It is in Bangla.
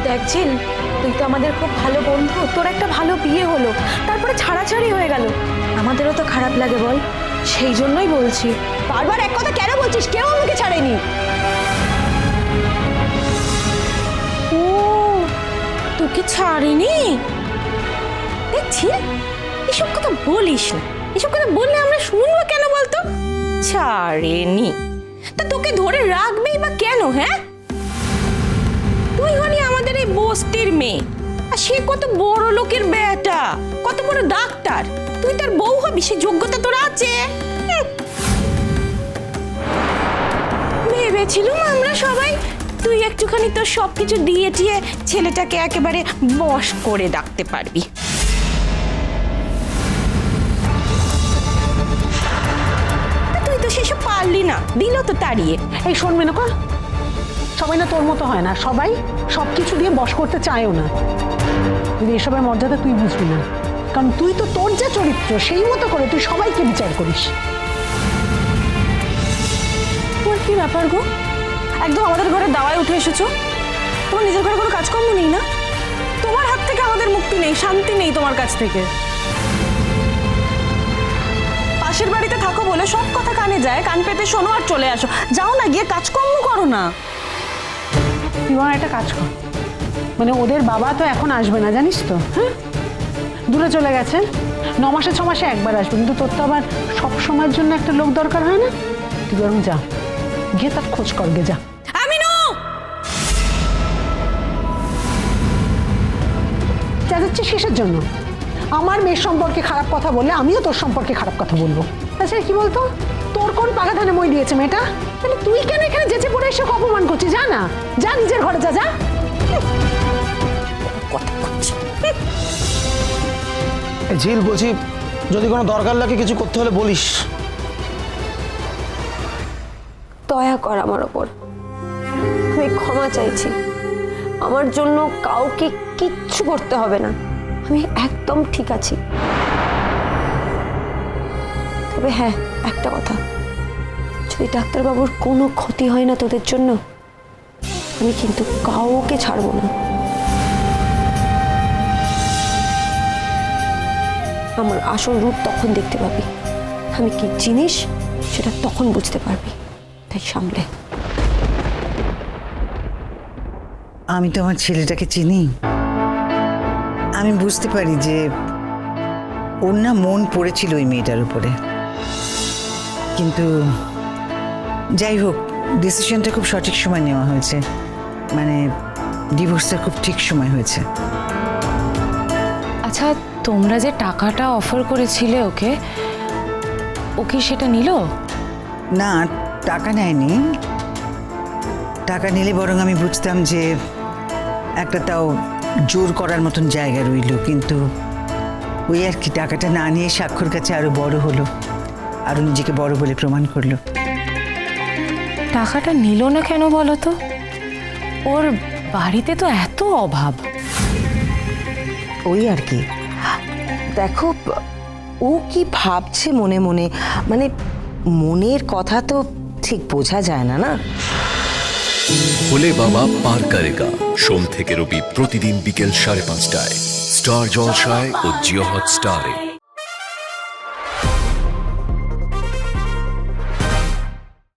দেখছেন, তুই তো আমাদের খুব ভালো বন্ধু, তোর একটা ভালো বিয়ে হলো, তারপরে ছাড়াছাড়ি হয়ে গেল, আমাদেরও তো খারাপ লাগে বল। সেই জন্যই বলছি। বারবার এক কথা কেন বলছিস? কেউ আমাকে ছাড়েনি। ও, তোকে ছাড়েনি? দেখছি এসব কথা বলিস না, এসব কথা বললে আমরা শুনবো কেন বলতো? ছাড়েনি তা তোকে ধরে রাখবেই বা কেন? হ্যাঁ, তুই হলি আমাদের এই বস্তির মেয়ে, আর সে কত বড় লোকের বেটা, কত বড় ডাক্তার, তুই তার বউ হবি, সে যোগ্যতা তোর আছে? ভেবেছিলাম আমরা সবাই তুই একটুখানি তোর সবকিছু দিয়ে টিয়ে ছেলেটাকে একেবারে বশ করে রাখতে পারবি। তুই তো সেসব পারলি না, দিল তো তাড়িয়ে। এই শোন মেনকা, সবাই না তোর মতো হয় না, সবাই সবকিছু দিয়ে বশ করতে চায়ও না। কিন্তু এসবের মর্যাদা তুই বুঝবি না, কারণ তুই তো তোর যা চরিত্র সেই মতো করে তুই সবাইকে বিচার করিস। তোর কি ব্যাপার গো? একদম আমাদের ঘরে দাওয়ায় উঠে এসেছো। তোমার নিজের ঘরে কোনো কাজকর্ম নেই না? তোমার হাত থেকে আমাদের মুক্তি নেই, শান্তি নেই তোমার কাছ থেকে। পাশের বাড়িতে থাকো বলে সব কথা কানে যায়, কান পেতে শোনো আর চলে আসো। যাও না, গিয়ে কাজকর্ম করো না। তুই আমার একটা কাজ কর, মানে ওদের বাবা তো এখন আসবে না জানিস তো, হ্যাঁ দূরে চলে গেছে, 9 মাসে 6 মাসে একবার আসবে, কিন্তু তোর তো আবার সব সময়ের জন্য একটা লোক দরকার হয় না। তুই বরং যা, গিয়ে তার খোঁজ কর, গে যা। চেঁচাচ্ছিস কিসের জন্য? আমার মেয়ের সম্পর্কে খারাপ কথা বললে আমিও তোর সম্পর্কে খারাপ কথা বলবো। তাছাড়া কি বলতো, তোর কোন পাকা ধানে মই দিয়েছে মেয়েটা? তাহলে তুই কেন এখানে যেচে পড়ে এসে অপমান করছিস? যা না, যা নিজের ঘরে যা, যা। ঝিল বলছি, যদি কোনো দরকার লাগে কিছু করতে হলে বলিস। দয়া কর আমার ওপর, আমি ক্ষমা চাইছি। আমার জন্য কাউকে কিচ্ছু করতে হবে না, আমি একদম ঠিক আছি। তবে হ্যাঁ, একটা কথা, যদি ডাক্তারবাবুর কোনো ক্ষতি হয় না তোদের জন্য, আমি কিন্তু কাউকে ছাড়বো না। আমার আসল রূপ তখন দেখতে পাবি, আমি কি জিনিস সেটা তখন বুঝতে পারবি, তাই সামলে। আমি তো আমার ছেলেটাকে চিনি, আমি বুঝতে পারি যে ওর না মন পড়েছিল ওই মেয়েটার উপরে। কিন্তু যাই হোক, ডিসিশনটা খুব সঠিক সময় নেওয়া হয়েছে, মানে ডিভোর্সটা খুব ঠিক সময় হয়েছে। আচ্ছা, তোমরা যে টাকাটা অফার করেছিলে ওকে, ও কি সেটা নিল? না, টাকা নেয়নি। টাকা নিলে বরং আমি বুঝতাম যে একটা তাও জোর করার মতন জায়গা রইল, কিন্তু ওই আর কি, টাকাটা না নিয়ে স্বাক্ষর কাছে আরো বড় হলো, আরো নিজেকে বড় বলে প্রমাণ করলো। টাকাটা নিল না কেন বলো তো? ওর বাড়িতে তো এত অভাব। ওই আর কি, দেখো ও কি ভাবছে মনে মনে, মানে মনের কথা তো ঠিক বোঝা যায় না। না ভোলে বাবা পার করেগা, সোম থেকে রবি প্রতিদিন বিকেল 5:30টায় স্টার জলসায় ও জিও হটস্টারে।